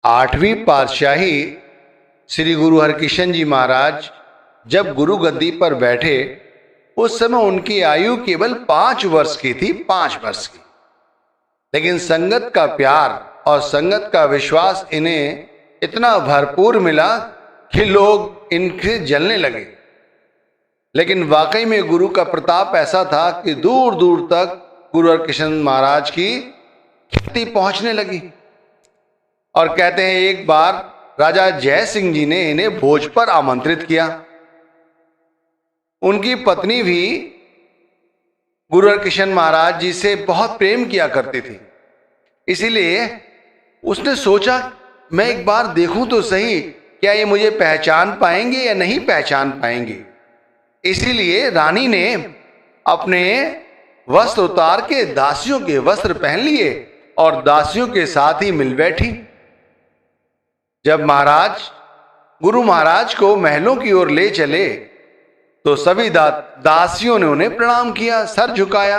आठवीं पातशाही श्री गुरु हरकिशन जी महाराज जब गुरु गद्दी पर बैठे, उस समय उनकी आयु केवल 5 वर्ष की थी, 5 वर्ष की। लेकिन संगत का प्यार और संगत का विश्वास इन्हें इतना भरपूर मिला कि लोग इनसे जलने लगे। लेकिन वाकई में गुरु का प्रताप ऐसा था कि दूर दूर तक गुरु हरकिशन महाराज की ख्याति पहुंचने लगी। और कहते हैं एक बार राजा जय सिंह जी ने इन्हें भोज पर आमंत्रित किया। उनकी पत्नी भी गुरु हरकिशन महाराज जी से बहुत प्रेम किया करती थी, इसीलिए उसने सोचा मैं एक बार देखूं तो सही, क्या ये मुझे पहचान पाएंगे या नहीं पहचान पाएंगे। इसीलिए रानी ने अपने वस्त्र उतार के दासियों के वस्त्र पहन लिए और दासियों के साथ ही मिल बैठी। जब महाराज गुरु महाराज को महलों की ओर ले चले तो सभी दासियों ने उन्हें प्रणाम किया, सर झुकाया।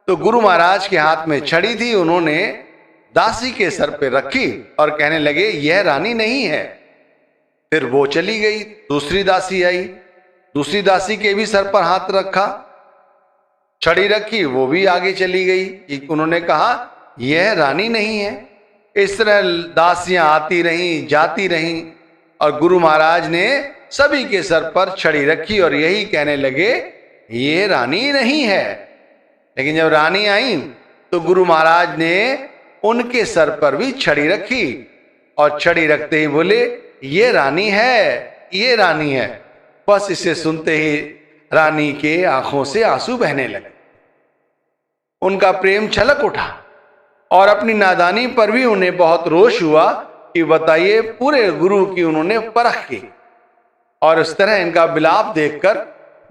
तो गुरु महाराज के हाथ में छड़ी थी, उन्होंने दासी के सर पे रखी और कहने लगे यह रानी नहीं है। फिर वो चली गई, दूसरी दासी आई, दूसरी दासी के भी सर पर हाथ रखा, छड़ी रखी, वो भी आगे चली गई। उन्होंने कहा यह रानी नहीं है। इस तरह दासियां आती रहीं, जाती रहीं और गुरु महाराज ने सभी के सर पर छड़ी रखी और यही कहने लगे ये रानी नहीं है। लेकिन जब रानी आई तो गुरु महाराज ने उनके सर पर भी छड़ी रखी और छड़ी रखते ही बोले ये रानी है, ये रानी है। बस इसे सुनते ही रानी के आंखों से आंसू बहने लगे। उनका प्रेम छलक उठा और अपनी नादानी पर भी उन्हें बहुत रोष हुआ कि बताइए पूरे गुरु की उन्होंने परख की। और इस तरह इनका विलाप देखकर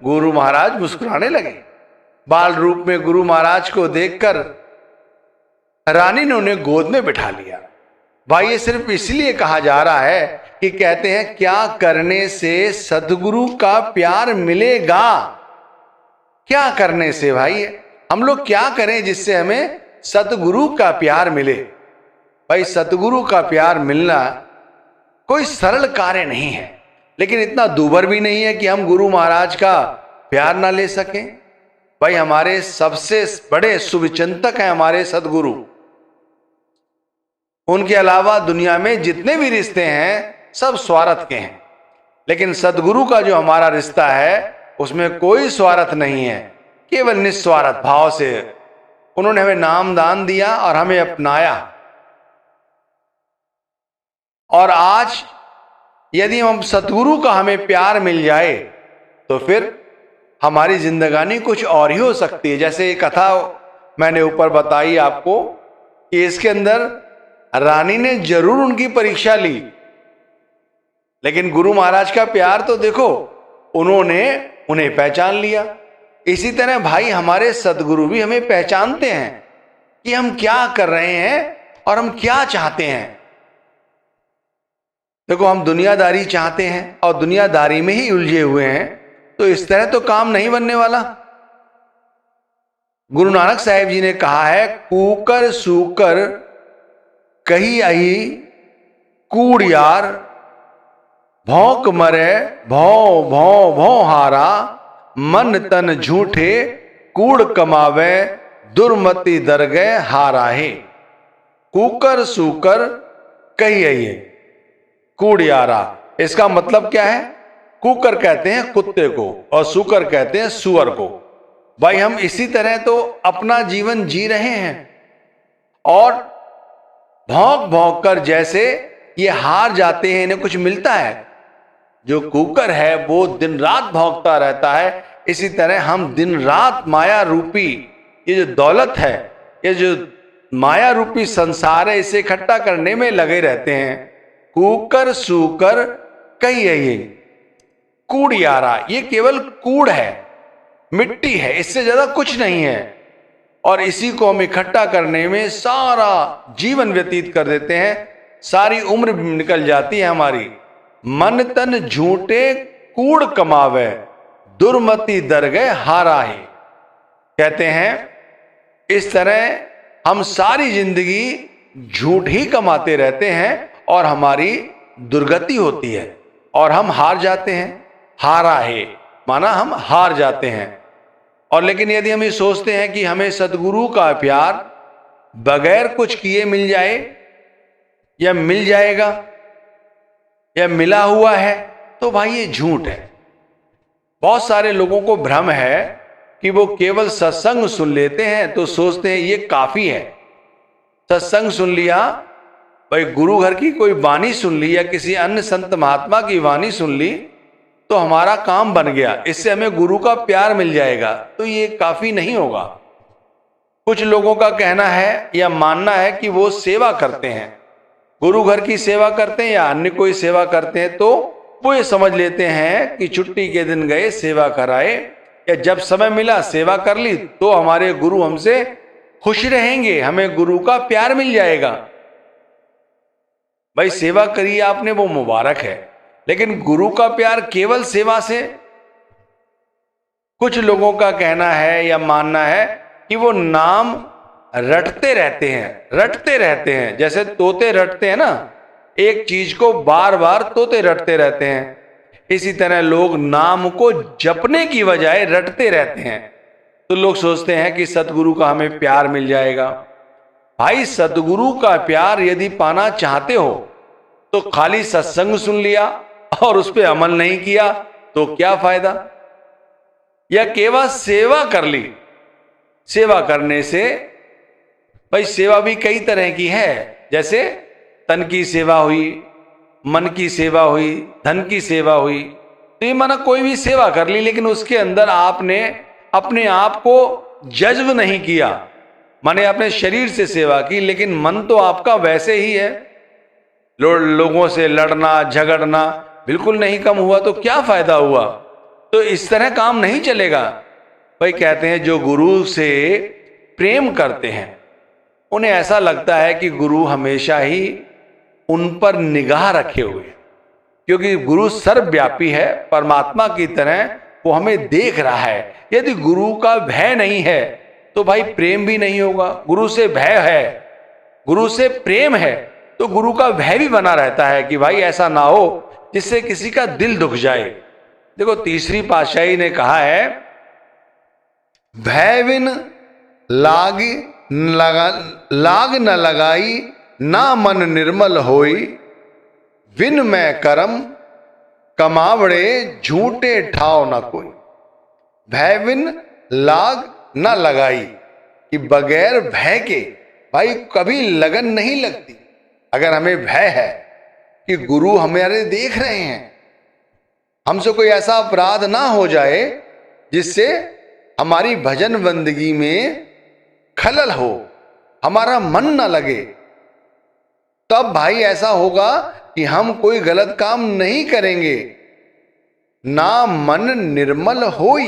गुरु महाराज मुस्कुराने लगे। बाल रूप में गुरु महाराज को देखकर रानी ने उन्हें गोद में बिठा लिया। भाई ये सिर्फ इसलिए कहा जा रहा है कि कहते हैं क्या करने से सदगुरु का प्यार मिलेगा। क्या करने से भाई, हम लोग क्या करें जिससे हमें सतगुरु का प्यार मिले। भाई सतगुरु का प्यार मिलना कोई सरल कार्य नहीं है, लेकिन इतना दूभर भी नहीं है कि हम गुरु महाराज का प्यार ना ले सकें। भाई हमारे सबसे बड़े शुभचिंतक हैं हमारे सदगुरु। उनके अलावा दुनिया में जितने भी रिश्ते हैं सब स्वार्थ के हैं, लेकिन सदगुरु का जो हमारा रिश्ता है उसमें कोई स्वार्थ नहीं है, केवल निस्वार्थ भाव से उन्होंने हमें नाम दान दिया और हमें अपनाया। और आज यदि हम सतगुरु का हमें प्यार मिल जाए तो फिर हमारी जिंदगानी कुछ और ही हो सकती है। जैसे कथा मैंने ऊपर बताई आपको कि इसके अंदर रानी ने जरूर उनकी परीक्षा ली, लेकिन गुरु महाराज का प्यार तो देखो, उन्होंने उन्हें पहचान लिया। इसी तरह भाई हमारे सदगुरु भी हमें पहचानते हैं कि हम क्या कर रहे हैं और हम क्या चाहते हैं। देखो हम दुनियादारी चाहते हैं और दुनियादारी में ही उलझे हुए हैं, तो इस तरह तो काम नहीं बनने वाला। गुरु नानक साहिब जी ने कहा है कूकर सूकर कही आई कूड़ यार, भौंक मरे भौ भौ भौ हारा, मन तन झूठे कूड़ कमावे, दुर्मति दरगे हारा है। कूकर सूकर कही आई कूड़ यारा, इसका मतलब क्या है? कुकर कहते हैं कुत्ते को और सूकर कहते हैं सुअर को। भाई हम इसी तरह तो अपना जीवन जी रहे हैं और भौंक भौंक कर जैसे ये हार जाते हैं, इन्हें कुछ मिलता है। जो कुकर है वो दिन रात भौंकता रहता है। इसी तरह हम दिन रात माया रूपी ये जो दौलत है, ये जो माया रूपी संसार है, इसे इकट्ठा करने में लगे रहते हैं। कूकर सूकर कही है ये कूड़ यारा, ये केवल कूड़ है, मिट्टी है, इससे ज्यादा कुछ नहीं है। और इसी को हम इकट्ठा करने में सारा जीवन व्यतीत कर देते हैं, सारी उम्र निकल जाती है हमारी। मन तन झूठे कूड़ कमावे, दुर्मति दर गए हारा ही। कहते हैं इस तरह हम सारी जिंदगी झूठ ही कमाते रहते हैं और हमारी दुर्गति होती है और हम हार जाते हैं। हारा है माना हम हार जाते हैं। और लेकिन यदि हम ये सोचते हैं कि हमें सद्गुरु का प्यार बगैर कुछ किए मिल जाए या मिल जाएगा या मिला हुआ है, तो भाई ये झूठ है। बहुत सारे लोगों को भ्रम है कि वो केवल सत्संग सुन लेते हैं तो सोचते हैं ये काफी है। सत्संग सुन लिया, भाई गुरु घर की कोई वाणी सुन ली या किसी अन्य संत महात्मा की वाणी सुन ली तो हमारा काम बन गया, इससे हमें गुरु का प्यार मिल जाएगा, तो ये काफी नहीं होगा। कुछ लोगों का कहना है या मानना है कि वो सेवा करते हैं, गुरु घर की सेवा करते हैं या अन्य कोई सेवा करते हैं, तो वो ये समझ लेते हैं कि छुट्टी के दिन गए सेवा कराए या जब समय मिला सेवा कर ली तो हमारे गुरु हमसे खुश रहेंगे, हमें गुरु का प्यार मिल जाएगा। भाई सेवा करिए आपने, वो मुबारक है, लेकिन गुरु का प्यार केवल सेवा से? कुछ लोगों का कहना है या मानना है कि वो नाम रटते रहते हैं, जैसे तोते रटते हैं ना, एक चीज को बार बार तोते रटते रहते हैं, इसी तरह लोग नाम को जपने की बजाय रटते रहते हैं। तो लोग सोचते हैं कि सतगुरु का हमें प्यार मिल जाएगा। भाई सतगुरु का प्यार यदि पाना चाहते हो तो खाली सत्संग सुन लिया और उस पर अमल नहीं किया तो क्या फायदा? या केवल सेवा कर ली। सेवा करने से भाई सेवा भी कई तरह की है, जैसे तन की सेवा हुई, मन की सेवा हुई, धन की सेवा हुई। तो ये माना कोई भी सेवा कर ली लेकिन उसके अंदर आपने अपने आप को जज्ब नहीं किया, माने अपने शरीर से सेवा की लेकिन मन तो आपका वैसे ही है। लोगों से लड़ना झगड़ना बिल्कुल नहीं कम हुआ तो क्या फायदा हुआ? तो इस तरह काम नहीं चलेगा। भाई कहते हैं जो गुरु से प्रेम करते हैं उन्हें ऐसा लगता है कि गुरु हमेशा ही उन पर निगाह रखे हुए, क्योंकि गुरु सर्वव्यापी है, परमात्मा की तरह वो हमें देख रहा है। यदि गुरु का भय नहीं है तो भाई प्रेम भी नहीं होगा। गुरु से भय है, गुरु से प्रेम है तो गुरु का भय भी बना रहता है कि भाई ऐसा ना हो जिससे किसी का दिल दुख जाए। देखो तीसरी पातशाही ने कहा है, भय बिन लाग न लगाई ना मन निर्मल होई, बिन मैं करम कमावड़े झूठे ठाव न कोई। भय बिन लाग न लगाई कि बगैर भय के भाई कभी लगन नहीं लगती। अगर हमें भय है कि गुरु हमारे देख रहे हैं, हमसे कोई ऐसा अपराध ना हो जाए जिससे हमारी भजन बंदगी में खलल हो, हमारा मन ना लगे, तब भाई ऐसा होगा कि हम कोई गलत काम नहीं करेंगे। ना मन निर्मल होई।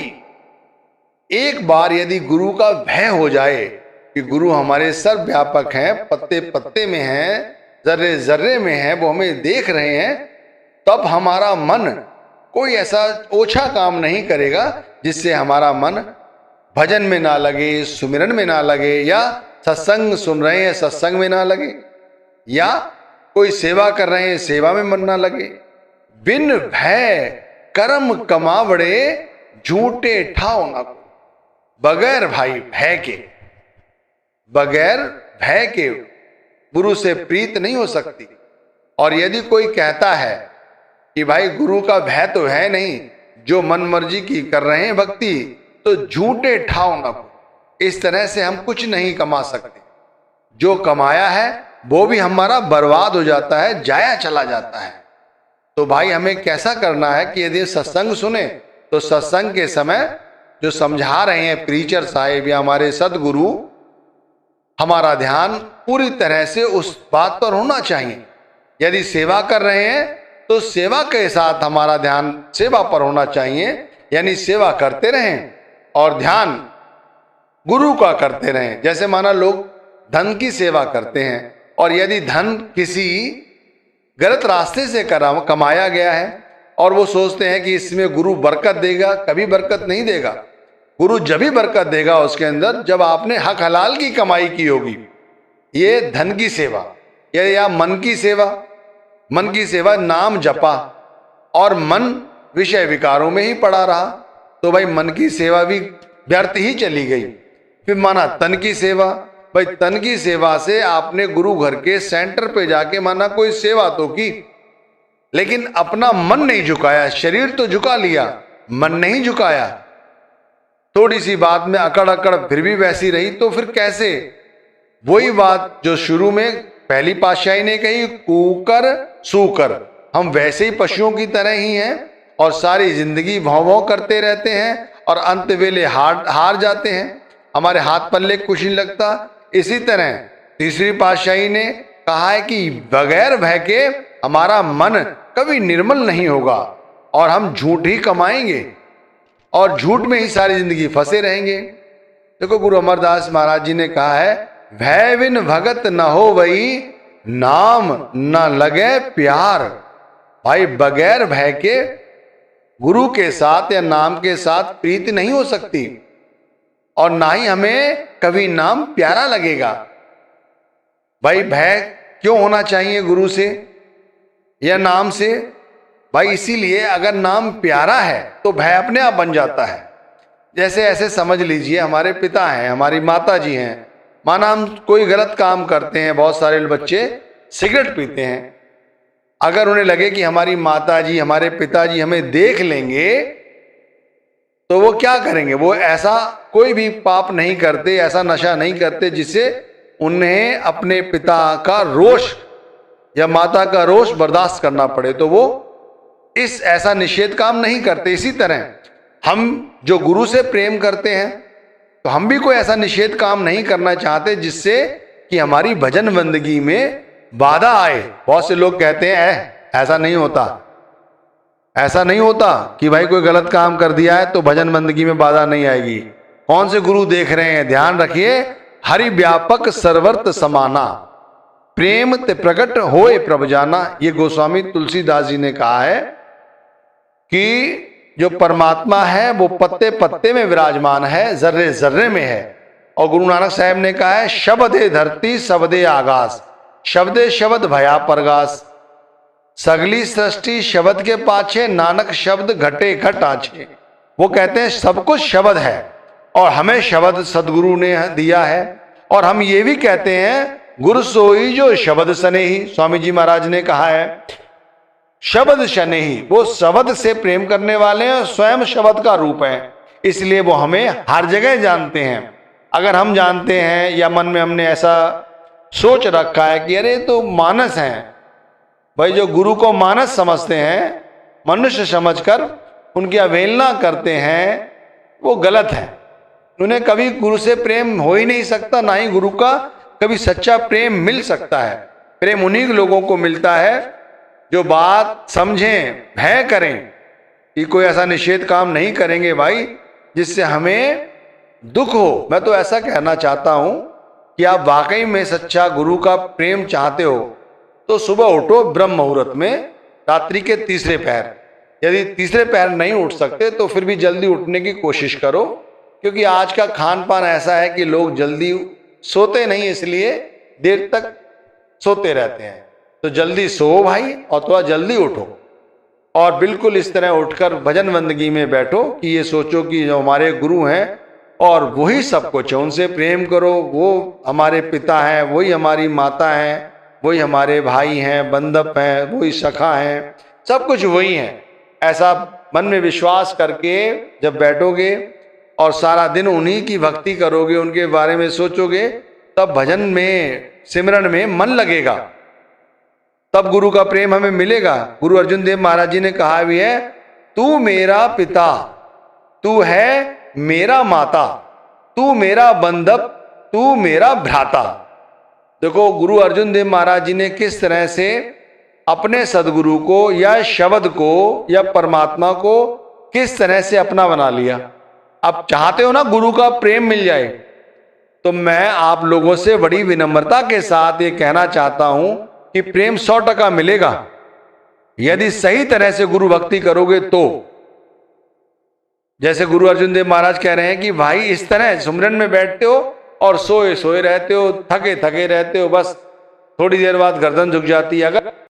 एक बार यदि गुरु का भय हो जाए कि गुरु हमारे सर्वव्यापक हैं, पत्ते पत्ते में हैं, जर्रे जर्रे में हैं, वो हमें देख रहे हैं, तब हमारा मन कोई ऐसा ओछा काम नहीं करेगा जिससे हमारा मन भजन में ना लगे, सुमिरन में ना लगे, या सत्संग सुन रहे हैं सत्संग में ना लगे, या कोई सेवा कर रहे हैं सेवा में मन ना लगे। बिन भय कर्म कमावड़े झूठे ठाव ना को। बगैर भाई भय के, बगैर भय के गुरु से प्रीत नहीं हो सकती। और यदि कोई कहता है कि भाई गुरु का भय तो है नहीं, जो मन मर्जी की कर रहे हैं भक्ति, तो झूठे ठाव ना को। इस तरह से हम कुछ नहीं कमा सकते। जो कमाया है वो भी हमारा बर्बाद हो जाता है, जाया चला जाता है। तो भाई हमें कैसा करना है कि यदि सत्संग सुने तो सत्संग के समय जो समझा रहे हैं प्रीचर साहिब या हमारे सदगुरु, हमारा ध्यान पूरी तरह से उस बात पर होना चाहिए। यदि सेवा कर रहे हैं तो सेवा के साथ हमारा ध्यान सेवा पर होना चाहिए, यानी सेवा करते रहें और ध्यान गुरु का करते रहें। जैसे माना लोग धन की सेवा करते हैं और यदि धन किसी गलत रास्ते से कमाया गया है और वो सोचते हैं कि इसमें गुरु बरकत देगा, कभी बरकत नहीं देगा। गुरु जब भी बरकत देगा उसके अंदर जब आपने हक हलाल की कमाई की होगी। ये धन की सेवा या मन की सेवा मन की सेवा, नाम जपा और मन विषय विकारों में ही पड़ा रहा, तो भाई मन की सेवा भी व्यर्थ ही चली गई। फिर माना तन की सेवा, भाई तन की सेवा से आपने गुरु घर के सेंटर पे जाके माना कोई सेवा तो की, लेकिन अपना मन नहीं झुकाया। शरीर तो झुका लिया, मन नहीं झुकाया। थोड़ी सी बात में अकड़ अकड़ फिर भी वैसी रही, तो फिर कैसे? वही बात जो शुरू में पहली पातशाही ने कही, कूकर सूकर, हम वैसे ही पशुओं की तरह ही हैं और सारी जिंदगी भौं भौं करते रहते हैं और अंत वेले हार जाते हैं, हमारे हाथ पल्ले कुछ नहीं लगता। इसी तरह तीसरी पातशाही ने कहा है कि बगैर भय के हमारा मन कभी निर्मल नहीं होगा और हम झूठ ही कमाएंगे और झूठ में ही सारी जिंदगी फंसे रहेंगे। देखो गुरु अमरदास महाराज जी ने कहा है, भय बिन भगत न हो वही, नाम न लगे प्यार। भाई बगैर भय के गुरु के साथ या नाम के साथ प्रीति नहीं हो सकती और ना ही हमें कभी नाम प्यारा लगेगा। भाई भय क्यों होना चाहिए गुरु से या नाम से? भाई इसीलिए अगर नाम प्यारा है तो भय अपने आप बन जाता है। जैसे ऐसे समझ लीजिए, हमारे पिता हैं, हमारी माता जी हैं, माना हम कोई गलत काम करते हैं, बहुत सारे बच्चे सिगरेट पीते हैं, अगर उन्हें लगे कि हमारी माता जी हमारे पिताजी हमें देख लेंगे तो वो क्या करेंगे? वो ऐसा कोई भी पाप नहीं करते, ऐसा नशा नहीं करते जिससे उन्हें अपने पिता का रोष या माता का रोष बर्दाश्त करना पड़े, तो वो इस ऐसा निषेध काम नहीं करते। इसी तरह हम जो गुरु से प्रेम करते हैं तो हम भी कोई ऐसा निषेध काम नहीं करना चाहते जिससे कि हमारी भजन बंदगी में बाधा आए। बहुत से लोग कहते हैं ऐसा नहीं होता, ऐसा नहीं होता कि भाई कोई गलत काम कर दिया है तो भजन बंदगी में बाधा नहीं आएगी। कौन से गुरु देख रहे हैं? ध्यान रखिए, हरि व्यापक सर्वर्त समाना, प्रेम ते प्रकट होए प्रभ जाना। ये गोस्वामी तुलसीदास जी ने कहा है कि जो परमात्मा है वो पत्ते पत्ते में विराजमान है, जर्रे जर्रे में है। और गुरु नानक साहब ने कहा है, शब्दे धरती शब्दे आकाश, शब्दे शब्द भया परगास, सगली सृष्टि शब्द के पाछे, नानक शब्द घटे घट आछे। वो कहते हैं सब कुछ शब्द है और हमें शब्द सदगुरु ने दिया है। और हम ये भी कहते हैं, गुरु सोई जो शब्द सनेही, स्वामी जी महाराज ने कहा है शब्द शनेही, वो शब्द से प्रेम करने वाले हैं, स्वयं शब्द का रूप है, इसलिए वो हमें हर जगह जानते हैं। अगर हम जानते हैं या मन में हमने ऐसा सोच रखा है कि अरे तो मानस हैं, भाई जो गुरु को मानस समझते हैं, मनुष्य समझकर उनकी अवहेलना करते हैं, वो गलत है। उन्हें कभी गुरु से प्रेम हो ही नहीं सकता, ना ही गुरु का कभी सच्चा प्रेम मिल सकता है। प्रेम उन्हीं लोगों को मिलता है जो बात समझें, भय करें कि कोई ऐसा निषेध काम नहीं करेंगे भाई जिससे हमें दुख हो। मैं तो ऐसा कहना चाहता हूं कि आप वाकई में सच्चा गुरु का प्रेम चाहते हो तो सुबह उठो ब्रह्म मुहूर्त में, रात्रि के तीसरे पहर। यदि तीसरे पहर नहीं उठ सकते तो फिर भी जल्दी उठने की कोशिश करो, क्योंकि आज का खान पान ऐसा है कि लोग जल्दी सोते नहीं, इसलिए देर तक सोते रहते हैं। तो जल्दी सो भाई और थोड़ा जल्दी उठो और बिल्कुल इस तरह उठकर भजन बंदगी में बैठो कि ये सोचो कि जो हमारे गुरु हैं और वही सब कुछ है, उनसे प्रेम करो। वो हमारे पिता हैं, वही हमारी माता हैं, वही हमारे भाई हैं, बंधप हैं, वही सखा हैं, सब कुछ वही हैं। ऐसा मन में विश्वास करके जब बैठोगे और सारा दिन उन्हीं की भक्ति करोगे, उनके बारे में सोचोगे, तब भजन में सिमरन में मन लगेगा, तब गुरु का प्रेम हमें मिलेगा। गुरु अर्जुन देव महाराज जी ने कहा भी है, तू मेरा पिता, तू है मेरा माता, तू मेरा बंधप, तू मेरा भ्राता। देखो गुरु अर्जुन देव महाराज जी ने किस तरह से अपने सदगुरु को या शब्द को या परमात्मा को किस तरह से अपना बना लिया। अब चाहते हो ना गुरु का प्रेम मिल जाए, तो मैं आप लोगों से बड़ी विनम्रता के साथ ये कहना चाहता हूं कि प्रेम 100% मिलेगा यदि सही तरह से गुरु भक्ति करोगे तो। जैसे गुरु अर्जुन देव महाराज कह रहे हैं कि भाई इस तरह सुमरन में बैठते हो और सोए सोए रहते हो, थके थके रहते हो, बस थोड़ी देर बाद गर्दन झुक जाती है। अगर